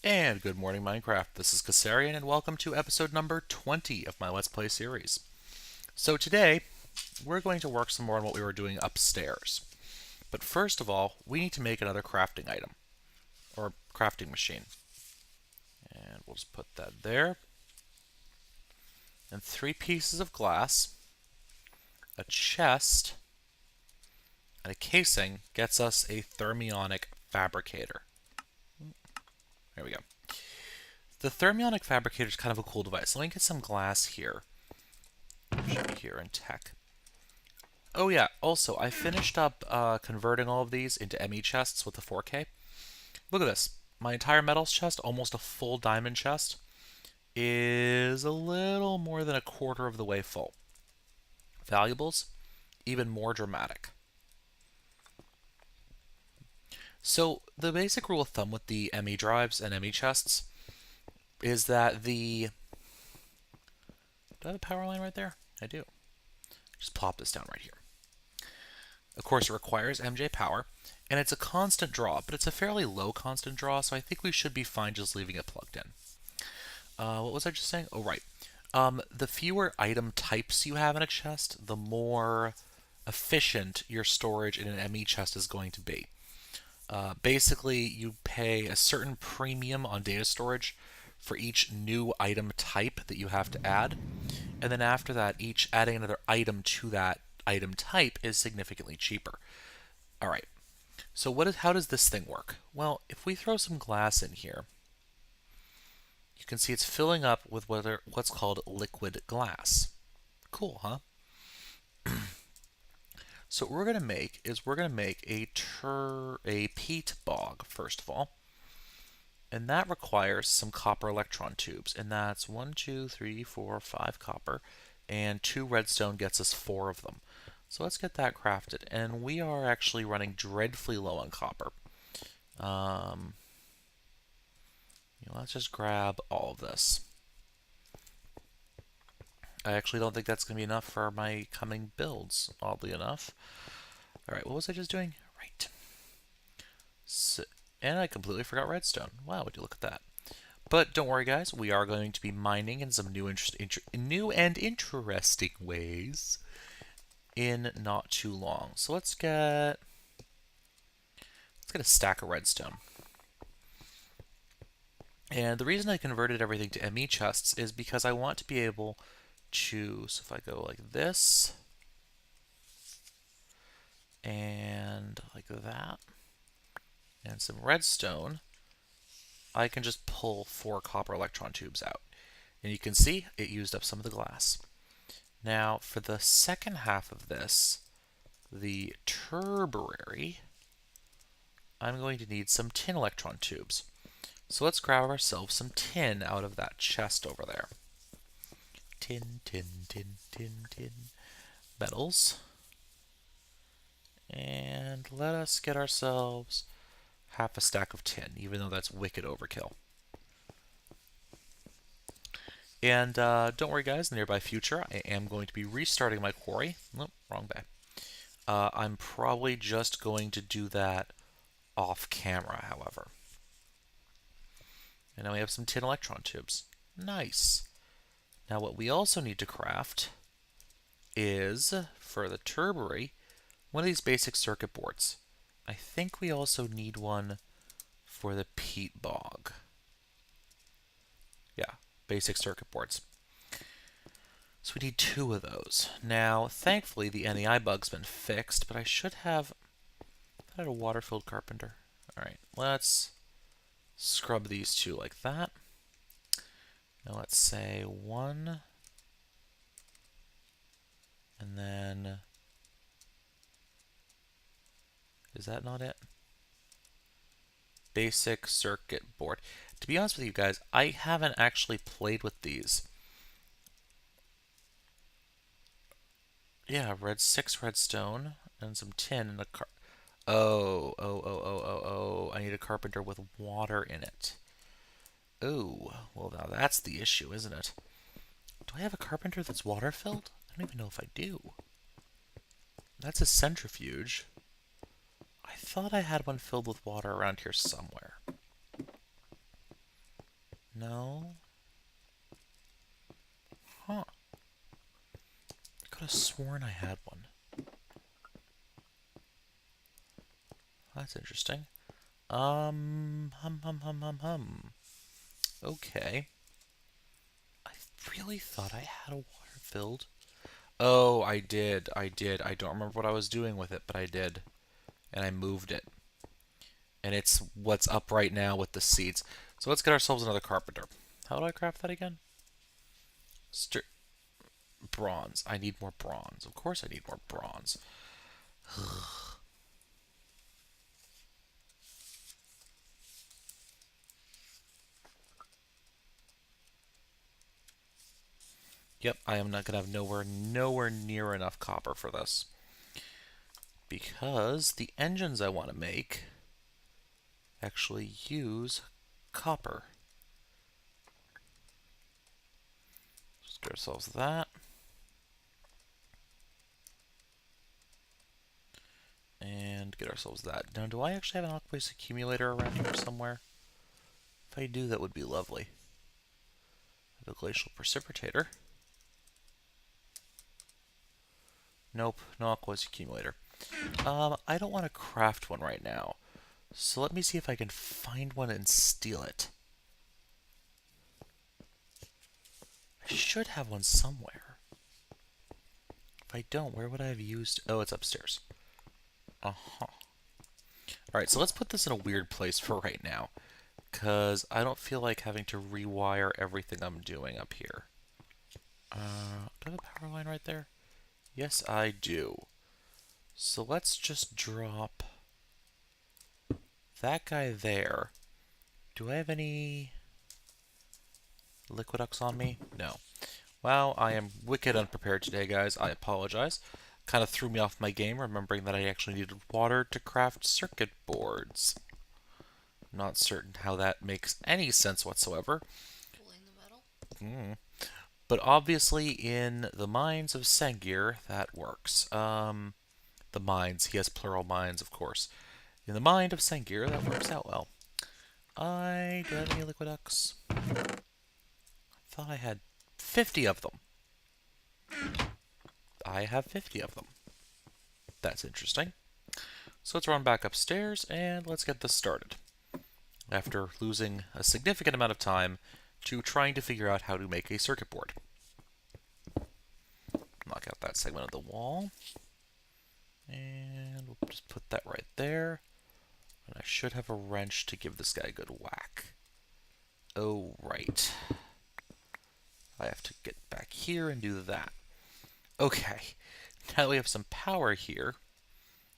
And good morning, Minecraft. This is Keserian, and welcome to episode number 20 of my Let's Play series. So today, we're going to work some more on what we were doing upstairs. But first of all, we need to make another crafting item, or crafting machine. And we'll just put that there. And 3 pieces of glass, a chest, and a casing gets us a thermionic fabricator. There we go. The thermionic fabricator is kind of a cool device. Let me get some glass here. Should be here in tech. Oh yeah, also, I finished up converting all of these into ME chests with the 4K. Look at this. My entire metals chest, almost a full diamond chest, is a little more than a quarter of the way full. Valuables, even more dramatic. So the basic rule of thumb with the ME drives and ME chests is that the... Do I have a power line right there? I do. Just plop this down right here. Of course, it requires MJ power, and it's a constant draw, but it's a fairly low constant draw, so I think we should be fine just leaving it plugged in. What was I just saying? Oh, right. The fewer item types you have in a chest, the more efficient your storage in an ME chest is going to be. Basically, you pay a certain premium on data storage for each new item type that you have to add, and then after that, each adding another item to that item type is significantly cheaper. All right. So how does this thing work? Well, if we throw some glass in here, you can see it's filling up with what's called liquid glass. Cool, huh? So what we're going to make is we're going to make a peat bog, first of all. And that requires some copper electron tubes. And that's 1, 2, 3, 4, 5 copper. And 2 redstone gets us 4 of them. So let's get that crafted. And we are actually running dreadfully low on copper. Let's just grab all of this. I actually don't think that's going to be enough for my coming builds, oddly enough. Alright, what was I just doing? Right. So, and I completely forgot redstone. Wow, would you look at that. But don't worry, guys. We are going to be mining in some new and interesting ways in not too long. So let's get a stack of redstone. And the reason I converted everything to ME chests is because I want to be able to, so if I go like this, and like that, and some redstone, I can just pull 4 copper electron tubes out. And you can see it used up some of the glass. Now, for the second half of this, the turbary, I'm going to need some tin electron tubes. So let's grab ourselves some tin out of that chest over there. Tin, tin, tin, tin, tin. Metals. And let us get ourselves half a stack of tin, even though that's wicked overkill. And don't worry, guys, in the nearby future, I am going to be restarting my quarry. Nope, wrong bay. I'm probably just going to do that off camera, however. And now we have some tin electron tubes. Nice. Now what we also need to craft is, for the turbary, one of these basic circuit boards. I think we also need one for the peat bog. Yeah, basic circuit boards. So we need 2 of those. Now, thankfully, the NEI bug's been fixed, but I should have... I had a water-filled carpenter. Alright, let's scrub these 2 like that. Now let's say 1, and then... Is that not it? Basic circuit board. To be honest with you guys, I haven't actually played with these. Yeah, 6 redstone and some tin and a Oh, I need a carpenter with water in it. Oh, well now that's the issue, isn't it? Do I have a carpenter that's water filled? I don't even know if I do. That's a centrifuge. I thought I had one filled with water around here somewhere. No. Huh. I could have sworn I had one. That's interesting. Hum. Okay. I really thought I had a water filled. Oh, I did. I did. I don't remember what I was doing with it, but I did. And I moved it. And it's what's up right now with the seeds. So let's get ourselves another carpenter. How do I craft that again? Bronze. I need more bronze. Of course I need more bronze. Yep, I am not going to have nowhere near enough copper for this. Because the engines I want to make actually use copper. Just get ourselves that. And get ourselves that. Now, do I actually have an aqueous accumulator around here somewhere? If I do, that would be lovely. I have a glacial precipitator. Nope, no aqueous accumulator. I don't want to craft one right now. So let me see if I can find one and steal it. I should have one somewhere. If I don't, where would I have used... Oh, it's upstairs. Uh-huh. Alright, so let's put this in a weird place for right now. Because I don't feel like having to rewire everything I'm doing up here. Do I have a power line right there? Yes, I do. So let's just drop that guy there. Do I have any liquiducts on me? No. Wow, I am wicked unprepared today, guys. I apologize. Kind of threw me off my game, remembering that I actually needed water to craft circuit boards. Not certain how that makes any sense whatsoever. Cooling the metal? But obviously, in the mines of Sengir, that works. The mines, he has plural mines, of course. In the mind of Sengir, that works out well. Do I have any liquiducts? I thought I had 50 of them. I have 50 of them. That's interesting. So let's run back upstairs and let's get this started. After losing a significant amount of time to trying to figure out how to make a circuit board. Knock out that segment of the wall. And we'll just put that right there. And I should have a wrench to give this guy a good whack. Oh, right. I have to get back here and do that. Okay. Now that we have some power here,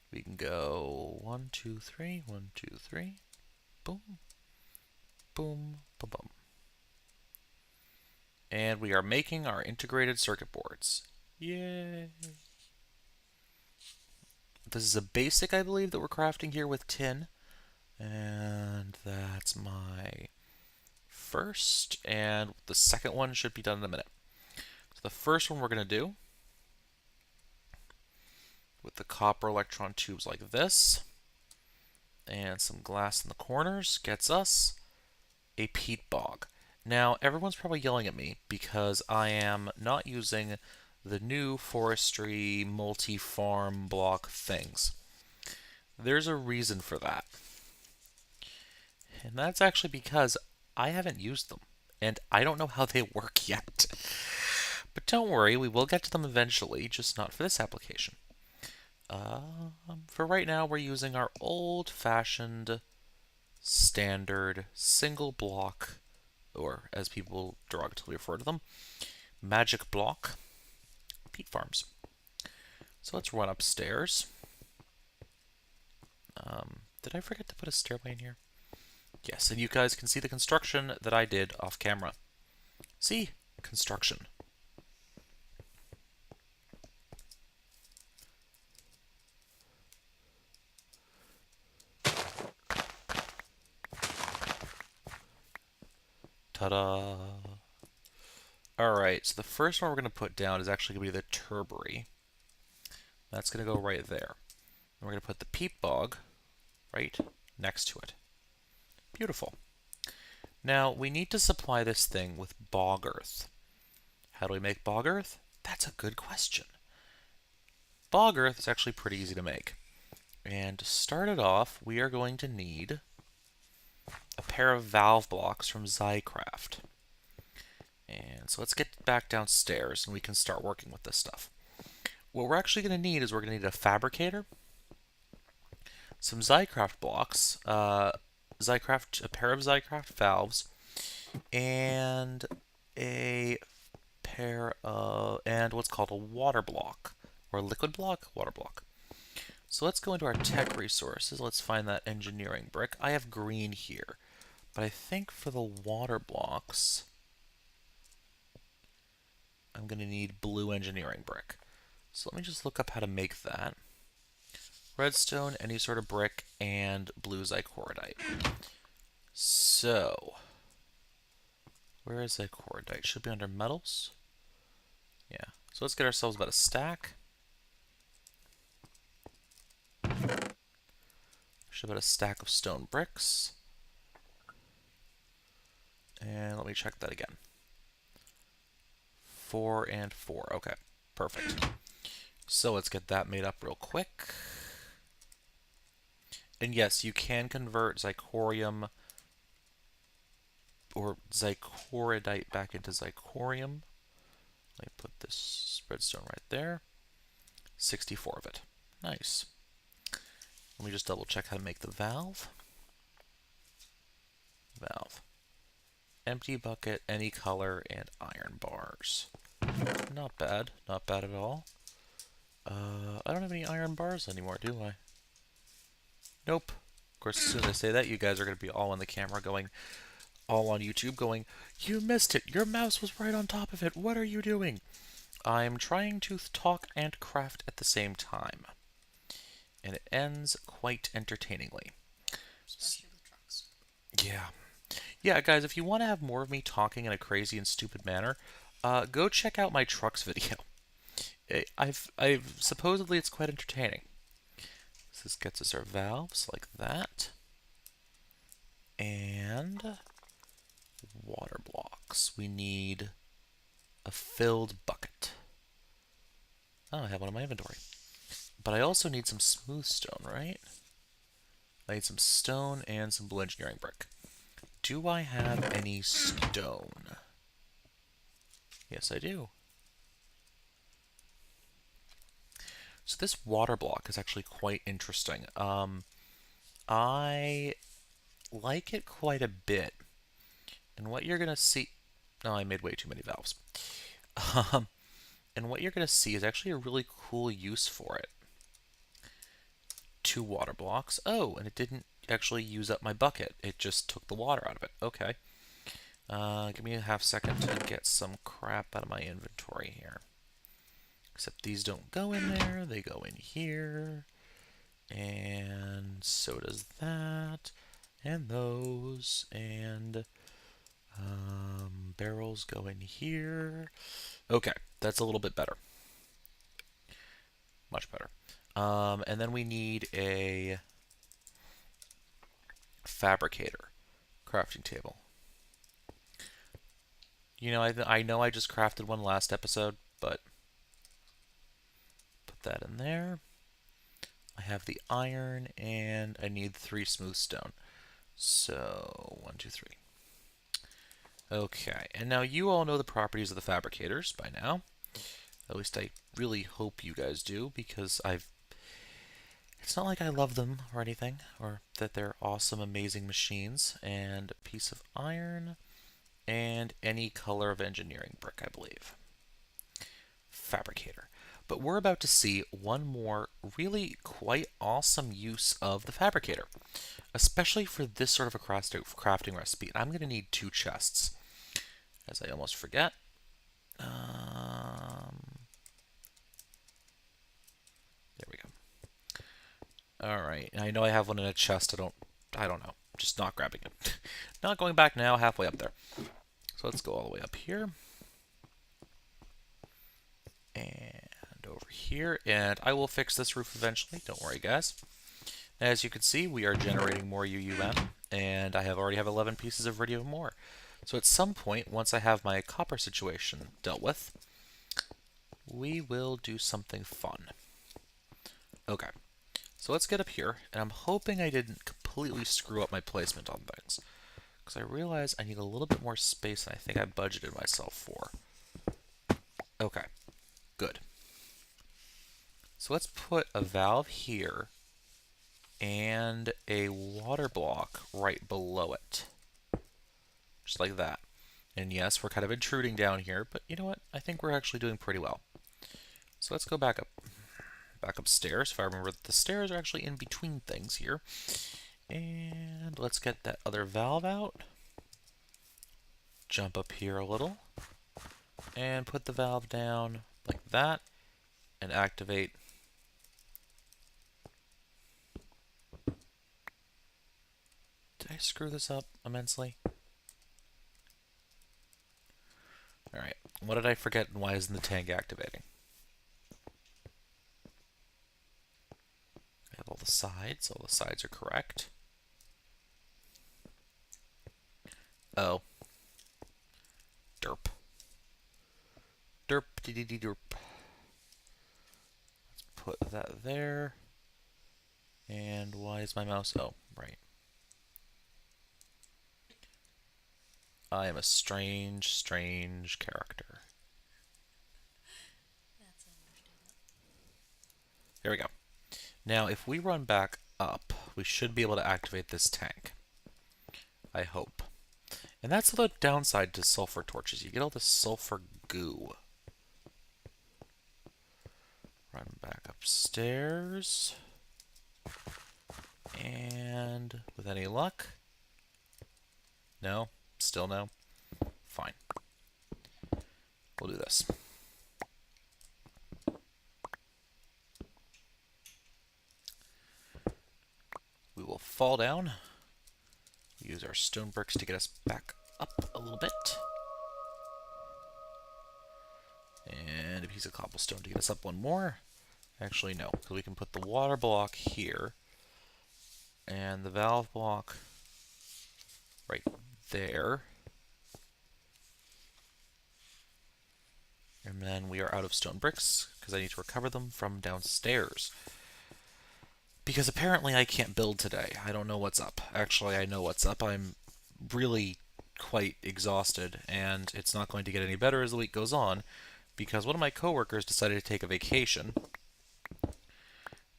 we can go 1, 2, 3, 1, 2, 3. Boom. Boom. Boom. Boom. And we are making our integrated circuit boards. Yay! This is a basic, I believe, that we're crafting here with tin. And that's my first. And the second one should be done in a minute. So the first one we're going to do with the copper electron tubes like this and some glass in the corners gets us a peat bog. Now, everyone's probably yelling at me because I am not using the new Forestry multi-farm block things. There's a reason for that. And that's actually because I haven't used them. And I don't know how they work yet. But don't worry, we will get to them eventually, just not for this application. For right now, we're using our old-fashioned standard single block, or as people derogatively refer to them, magic block peat farms. So let's run upstairs. Did I forget to put a stairway in here? Yes, and you guys can see the construction that I did off camera. See? Construction. Ta-da! Alright, so the first one we're going to put down is actually going to be the turbary. That's going to go right there. And we're going to put the peat bog right next to it. Beautiful. Now, we need to supply this thing with bog earth. How do we make bog earth? That's a good question. Bog earth is actually pretty easy to make. And to start it off, we are going to need a pair of valve blocks from Zycraft. And so let's get back downstairs and we can start working with this stuff. What we're actually going to need is we're going to need a fabricator, some Zycraft blocks, a pair of Zycraft valves, and a pair of, and what's called a water block, or a liquid block, water block. So let's go into our tech resources. Let's find that engineering brick. I have green here, but I think for the water blocks, I'm going to need blue engineering brick. So let me just look up how to make that. Redstone, any sort of brick, and blue Zycorodite. So, where is Zycorodite? Should be under metals. Yeah. So let's get ourselves about a stack. Should about a stack of stone bricks. And let me check that again. 4 and 4. Okay, perfect. So let's get that made up real quick. And yes, you can convert Zycorium or Zycorodite back into Zycorium. Let me put this redstone right there. 64 of it. Nice. Let me just double check how to make the valve. Valve. Empty bucket, any color, and iron bars. Not bad. Not bad at all. I don't have any iron bars anymore, do I? Nope. Of course, as soon as I say that, you guys are going to be all on the camera going, all on YouTube going, you missed it! Your mouse was right on top of it! What are you doing? I'm trying to talk and craft at the same time. And it ends quite entertainingly. Especially with trucks. Yeah. Yeah, guys, if you want to have more of me talking in a crazy and stupid manner, go check out my trucks video. I've supposedly it's quite entertaining. So this gets us our valves like that. And water blocks. We need a filled bucket. Oh, I have one in my inventory. But I also need some smooth stone, right? I need some stone and some blue engineering brick. Do I have any stone? Yes, I do. So this water block is actually quite interesting. I like it quite a bit. And what you're going to see... No, I made way too many valves. And what you're going to see is actually a really cool use for it. 2 water blocks. Oh, and it didn't actually use up my bucket. It just took the water out of it. Okay. Give me a half second to get some crap out of my inventory here. Except these don't go in there. They go in here. And so does that. And those. And barrels go in here. Okay, that's a little bit better. Much better. And then we need a fabricator crafting table. You know, I know I just crafted one last episode, but put that in there. I have the iron, and I need 3 smooth stone. So, 1, 2, 3. Okay, and now you all know the properties of the fabricators by now. At least I really hope you guys do, because it's not like I love them or anything, or that they're awesome, amazing machines. And a piece of iron, and any color of engineering brick, I believe. Fabricator. But we're about to see one more really quite awesome use of the fabricator, especially for this sort of a crafting recipe. I'm going to need 2 chests, as I almost forget. There we go. All right. I know I have one in a chest. I don't know. Just not grabbing it. Not going back now. Halfway up there. So let's go all the way up here. And over here. And I will fix this roof eventually. Don't worry, guys. As you can see, we are generating more UUM. and I already have 11 pieces of iridium ore. So at some point, once I have my copper situation dealt with, we will do something fun. Okay, so let's get up here, and I'm hoping I didn't completely screw up my placement on things, because I realize I need a little bit more space than I think I budgeted myself for. Okay, good. So let's put a valve here and a water block right below it. Just like that. And yes, we're kind of intruding down here, but you know what? I think we're actually doing pretty well. So let's go back upstairs. If I remember, the stairs are actually in between things here. And let's get that other valve out. Jump up here a little. And put the valve down like that. And activate. Did I screw this up immensely? Alright, what did I forget and why isn't the tank activating? I have all the sides are correct. Oh. Derp. Derp dee dee dee derp. Let's put that there. And why is my mouse? Oh, right. I am a strange, strange character. That's an understatement. There we go. Now, if we run back up, we should be able to activate this tank. I hope. And that's the downside to sulfur torches. You get all this sulfur goo. Run back upstairs. And with any luck... No? Still no? Fine. We'll do this. We will fall down. Use our stone bricks to get us back up a little bit. And a piece of cobblestone to get us up one more. Actually, no. So we can put the water block here. And the valve block right there. And then we are out of stone bricks, because I need to recover them from downstairs. Because apparently I can't build today. I don't know what's up. Actually, I know what's up. I'm really quite exhausted, and it's not going to get any better as the week goes on, because one of my coworkers decided to take a vacation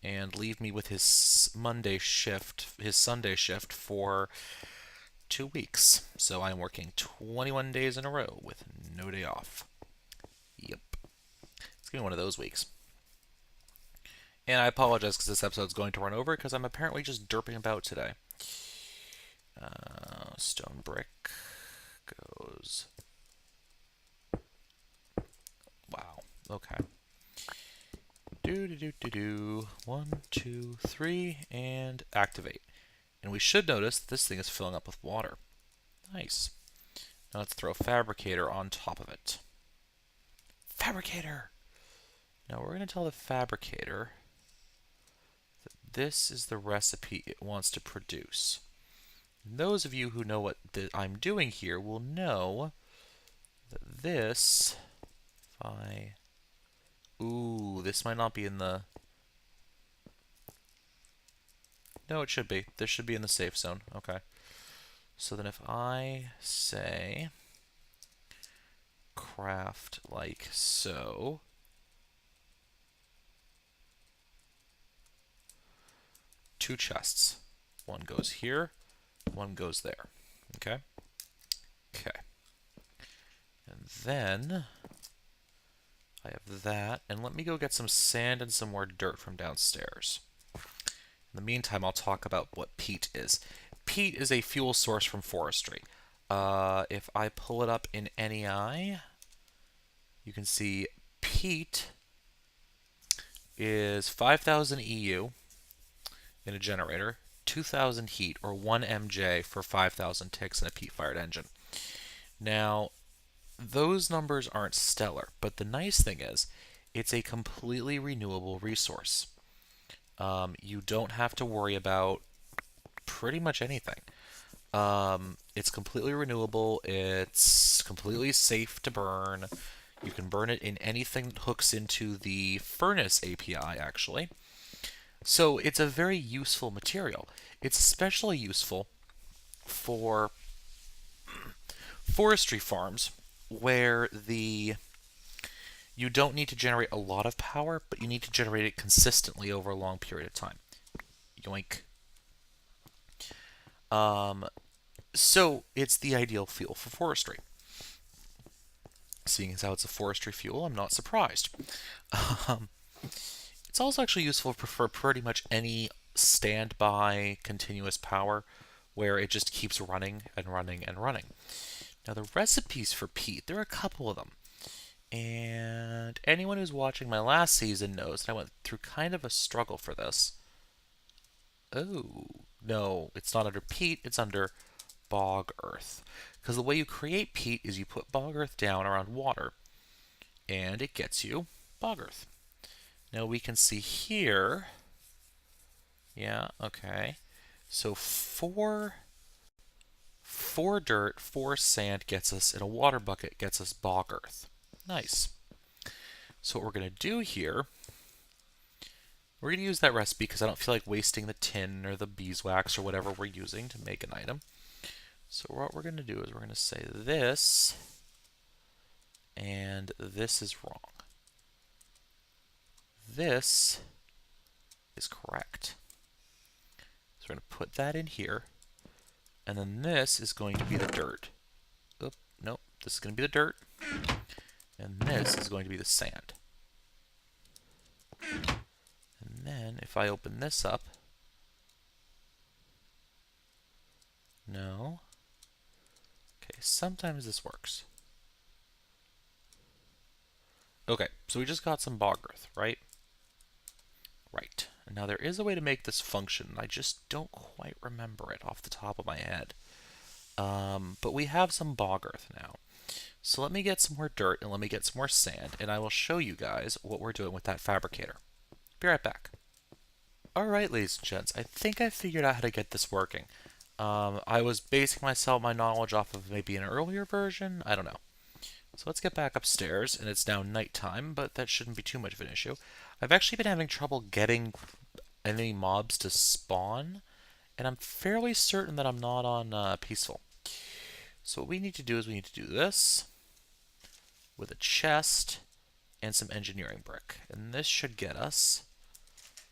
and leave me with his Sunday shift for 2 weeks. So I'm working 21 days in a row with no day off. Yep. It's going to be one of those weeks. And I apologize because this episode's going to run over because I'm apparently just derping about today. Stone brick goes... Wow. Okay. Do. 1, 2, 3, and activate. And we should notice that this thing is filling up with water. Nice. Now let's throw a fabricator on top of it. Fabricator! Now we're going to tell the fabricator that this is the recipe it wants to produce. And those of you who know what I'm doing here will know that this, if I... Ooh, this might not be in the... No, it should be. This should be in the safe zone. Okay. So then if I say craft like so, two chests. One goes here, one goes there. Okay? Okay. And then I have that, and let me go get some sand and some more dirt from downstairs. In the meantime, I'll talk about what peat is. Peat is a fuel source from forestry. If I pull it up in NEI, you can see peat is 5,000 EU in a generator, 2,000 heat, or 1 MJ for 5,000 ticks in a peat-fired engine. Now, those numbers aren't stellar, but the nice thing is, it's a completely renewable resource. You don't have to worry about pretty much anything. It's completely renewable. It's completely safe to burn. You can burn it in anything that hooks into the furnace API, actually. So it's a very useful material. It's especially useful for forestry farms where the you don't need to generate a lot of power, but you need to generate it consistently over a long period of time. Yoink. Um, so it's the ideal fuel for forestry. Seeing as how it's a forestry fuel, I'm not surprised. Um, it's also actually useful for pretty much any standby continuous power where it just keeps running and running and running. Now, the recipes for peat, there are a couple of them. And anyone who's watching my last season knows that I went through kind of a struggle for this. Oh, no, it's not under peat, it's under bog earth. Because the way you create peat is you put bog earth down around water, and it gets you bog earth. Now we can see here, yeah, okay. So four dirt, four sand gets us in a water bucket, gets us bog earth. Nice. So what we're going to do here, we're going to use that recipe because I don't feel like wasting the tin or the beeswax or whatever we're using to make an item. So what we're going to do is we're going to say this, and this is wrong. This is correct. So we're going to put that in here, and then this is going to be the dirt. Oop, nope, this is going to be the dirt, and this is going to be the sand. And then if I open this up, no. Okay, sometimes this works. Okay, so we just got some bog earth, right? Right. And now there is a way to make this function. I just don't quite remember it off the top of my head. But we have some bog earth now. So let me get some more dirt and let me get some more sand, and I will show you guys what we're doing with that fabricator. Be right back. Alright, ladies and gents, I think I figured out how to get this working. I was basing my knowledge off of maybe an earlier version. I don't know. So let's get back upstairs, and it's now nighttime, but that shouldn't be too much of an issue. I've actually been having trouble getting any mobs to spawn, and I'm fairly certain that I'm not on peaceful. So what we need to do is we need to do this with a chest and some engineering brick. And this should get us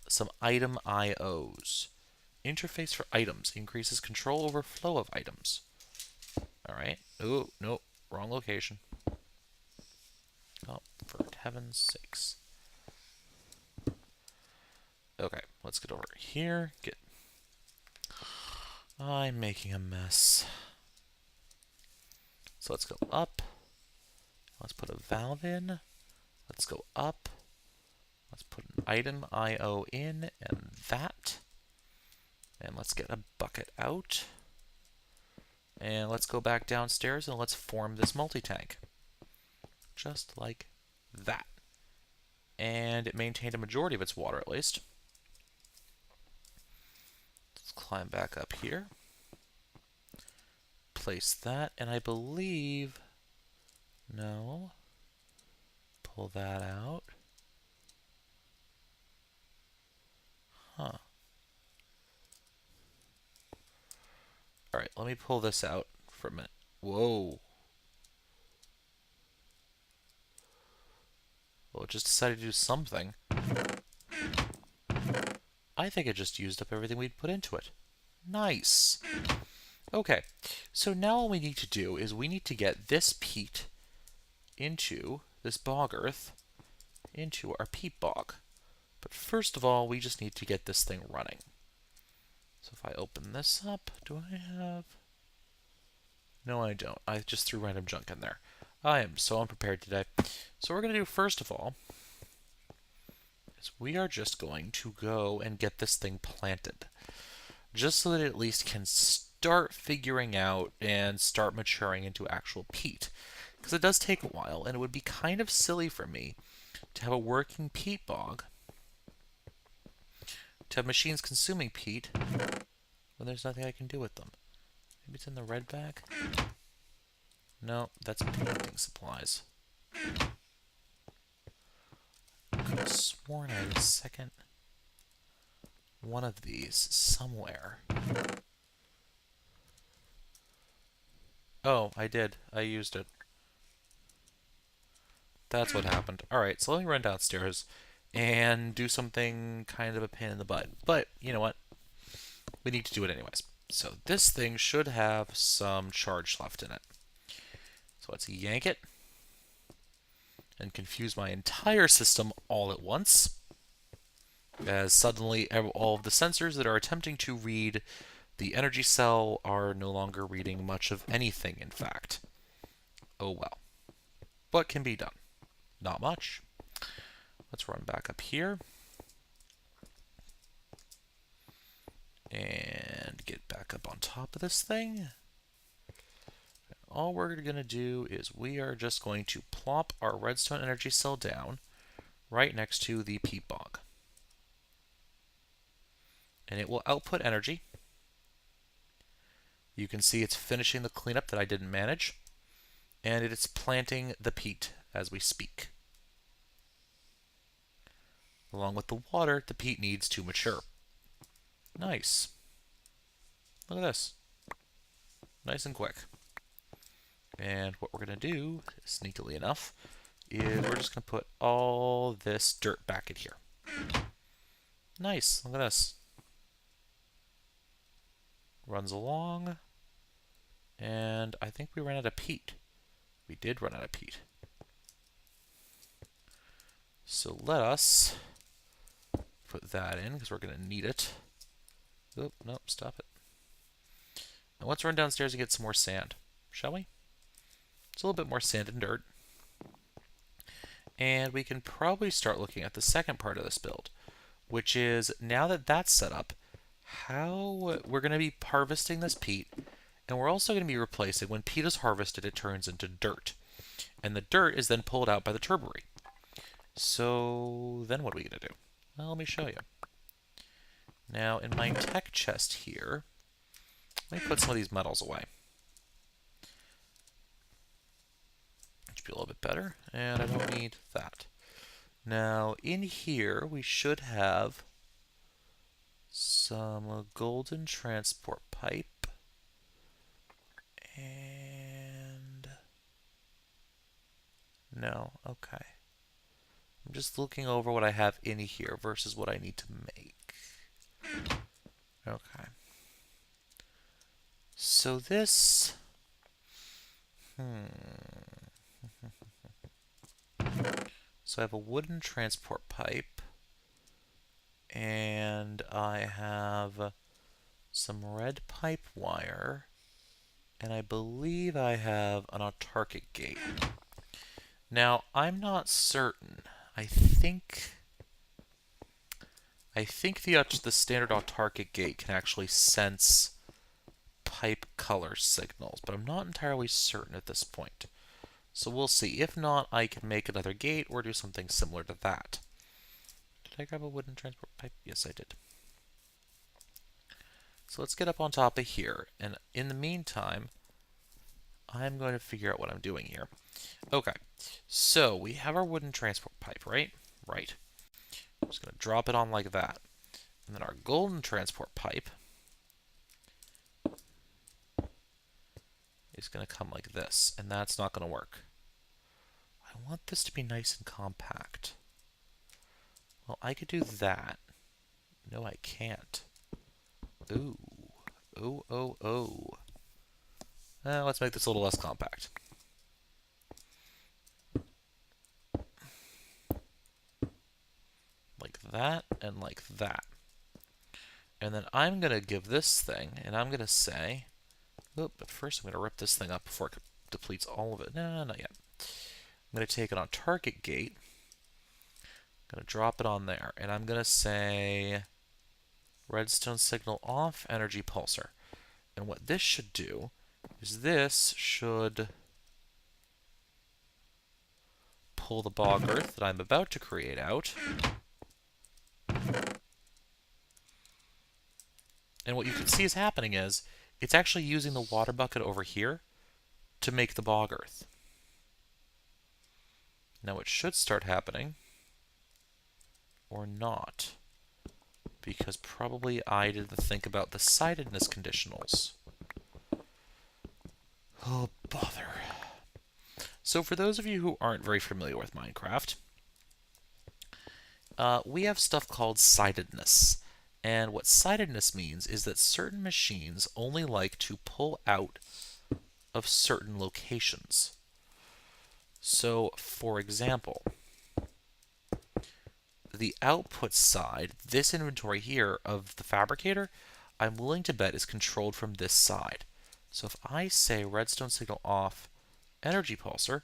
some item IOs. Interface for items increases control over flow of items. Alright. Oh, nope. Wrong location. Oh, for heaven's sakes. Okay, let's get over here. I'm making a mess. So let's go up. Let's put a valve in. Let's go up. Let's put an item IO in and that. And let's get a bucket out. And let's go back downstairs and let's form this multi-tank. Just like that. And it maintained a majority of its water at least. Let's climb back up here. Place that, and I believe... No. Pull that out. Huh. Alright, let me pull this out for a minute. Whoa. Well, it just decided to do something. I think it just used up everything we'd put into it. Nice. Okay, so now all we need to do is we need to get this peat into this bog earth into our peat bog. But first of all, we just need to get this thing running. So if I open this up, do I have... No, I don't. I just threw random junk in there. I am so unprepared today. So what we're going to do first of all is we are just going to go and get this thing planted. Just so that it at least can start figuring out and start maturing into actual peat. Because it does take a while, and it would be kind of silly for me to have a working peat bog, to have machines consuming peat, when there's nothing I can do with them. Maybe it's in the red bag? No, that's painting supplies. Could have sworn I had a second one of these somewhere. Oh, I did. I used it. That's what happened. Alright, so let me run downstairs and do something kind of a pain in the butt. But, you know what? We need to do it anyways. So this thing should have some charge left in it. So let's yank it and confuse my entire system all at once, as suddenly all of the sensors that are attempting to read the energy cell are no longer reading much of anything, in fact. Oh well. What can be done? Not much. Let's run back up here and get back up on top of this thing. All we're going to do is we are just going to plop our redstone energy cell down right next to the peat bog. And it will output energy. You can see it's finishing the cleanup that I didn't manage, and it is planting the peat as we speak. Along with the water the peat needs to mature. Nice. Look at this. Nice and quick. And what we're going to do, sneakily enough, is we're just going to put all this dirt back in here. Nice. Look at this. Runs along. And I think we ran out of peat. We did run out of peat. So let us put that in, because we're going to need it. Oop, nope, stop it. Now let's run downstairs and get some more sand, shall we? It's a little bit more sand and dirt. And we can probably start looking at the second part of this build, which is, now that that's set up, how we're going to be harvesting this peat, and we're also going to be replacing, when peat is harvested, it turns into dirt. And the dirt is then pulled out by the turbory. So then what are we going to do? Well, let me show you. Now, in my tech chest here, let me put some of these metals away. Should be a little bit better, and I don't need that. Now, in here, we should have some golden transport pipe. And no, okay. I'm just looking over what I have in here versus what I need to make. Okay. So this... So I have a wooden transport pipe. And I have some red pipe wire. And I believe I have an autarkic gate. Now, I'm not certain. I think the standard autarkic gate can actually sense pipe color signals, but I'm not entirely certain at this point. So we'll see. If not, I can make another gate or do something similar to that. Did I grab a wooden transport pipe? Yes, I did. So let's get up on top of here, and in the meantime, I'm going to figure out what I'm doing here. Okay, so we have our wooden transport pipe, right? Right. I'm just going to drop it on like that. And then our golden transport pipe is going to come like this, and that's not going to work. I want this to be nice and compact. Well, I could do that. No, I can't. Ooh. Oh, oh, oh. Let's make this a little less compact. Like that, and like that. And then I'm going to give this thing, and I'm going to say... Oh, but first I'm going to rip this thing up before it depletes all of it. No, not yet. I'm going to take it on target gate. I'm going to drop it on there, and I'm going to say... Redstone signal off, energy pulsar. And what this should do is this should pull the bog earth that I'm about to create out. And what you can see is happening is it's actually using the water bucket over here to make the bog earth. Now it should start happening, or not, because probably I didn't think about the sidedness conditionals. Oh, bother. So for those of you who aren't very familiar with Minecraft, we have stuff called sidedness. And what sidedness means is that certain machines only like to pull out of certain locations. So, for example, the output side, this inventory here of the fabricator, I'm willing to bet is controlled from this side. So if I say redstone signal off, energy pulsar,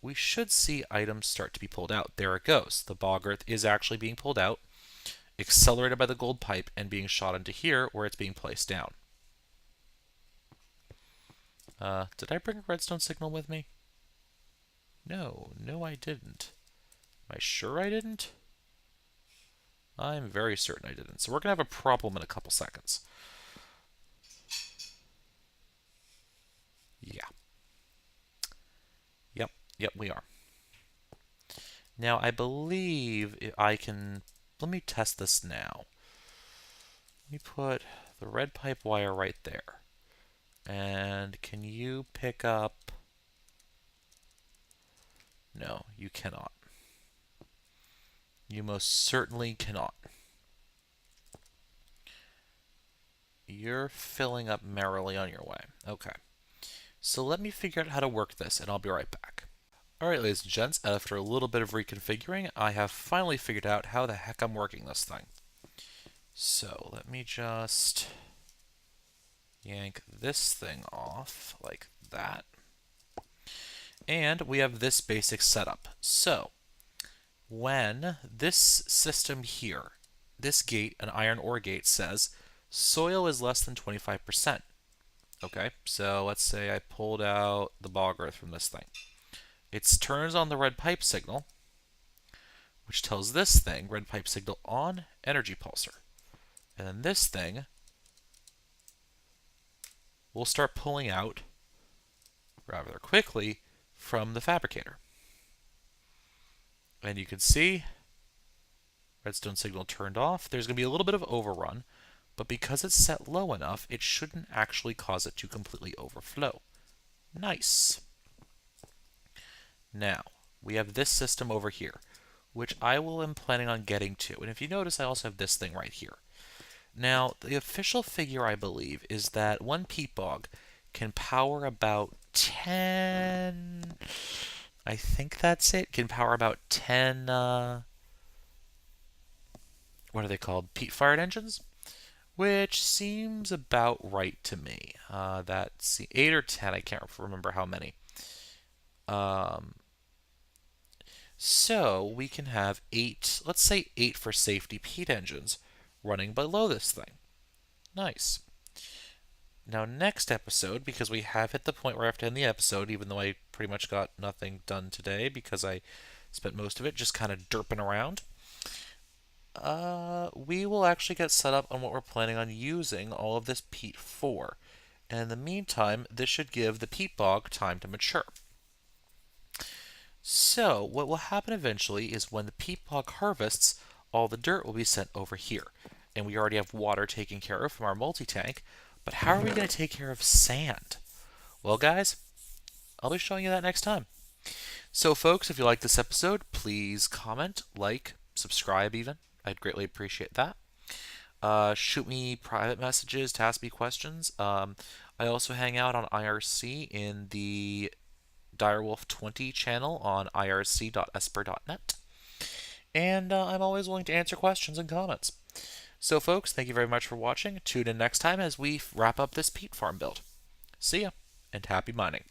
we should see items start to be pulled out. There it goes. The bog earth is actually being pulled out, accelerated by the gold pipe, and being shot into here where it's being placed down. Did I bring a redstone signal with me? No, I didn't. Am I sure I didn't? I'm very certain I didn't. So we're going to have a problem in a couple seconds. Yeah. Yep, we are. Now, I believe I can... Let me test this now. Let me put the red pipe wire right there. And can you pick up... No, you cannot. You most certainly cannot. You're filling up merrily on your way. Okay. So let me figure out how to work this, and I'll be right back. Alright, ladies and gents, after a little bit of reconfiguring, I have finally figured out how the heck I'm working this thing. So let me just yank this thing off like that. And we have this basic setup. So when this system here, this gate, an iron ore gate, says soil is less than 25%. Okay, so let's say I pulled out the bog earth from this thing. It turns on the red pipe signal, which tells this thing, red pipe signal on, energy pulsar. And then this thing will start pulling out rather quickly from the fabricator. And you can see redstone signal turned off. There's going to be a little bit of overrun, but because it's set low enough, it shouldn't actually cause it to completely overflow. Nice. Now, we have this system over here, which I am planning on getting to. And if you notice, I also have this thing right here. Now, the official figure, I believe, is that one peat bog can power about 10... I think that's it. Can power about 10... what are they called? Peat-fired engines? Which seems about right to me. That's 8 or 10. I can't remember how many. So we can have 8, let's say 8 for safety peat engines running below this thing. Nice. Now next episode, because we have hit the point where I have to end the episode, even though I pretty much got nothing done today because I spent most of it just kind of derping around, we will actually get set up on what we're planning on using all of this peat for. And in the meantime, this should give the peat bog time to mature. So, what will happen eventually is when the peat bog harvests, all the dirt will be sent over here. And we already have water taken care of from our multi-tank, but how are we going to take care of sand? Well, guys, I'll be showing you that next time. So, folks, if you like this episode, please comment, like, subscribe even. I'd greatly appreciate that. Shoot me private messages to ask me questions. I also hang out on IRC in the Direwolf20 channel on irc.esper.net. And I'm always willing to answer questions and comments. So, folks, thank you very much for watching. Tune in next time as we wrap up this peat farm build. See ya, and happy mining.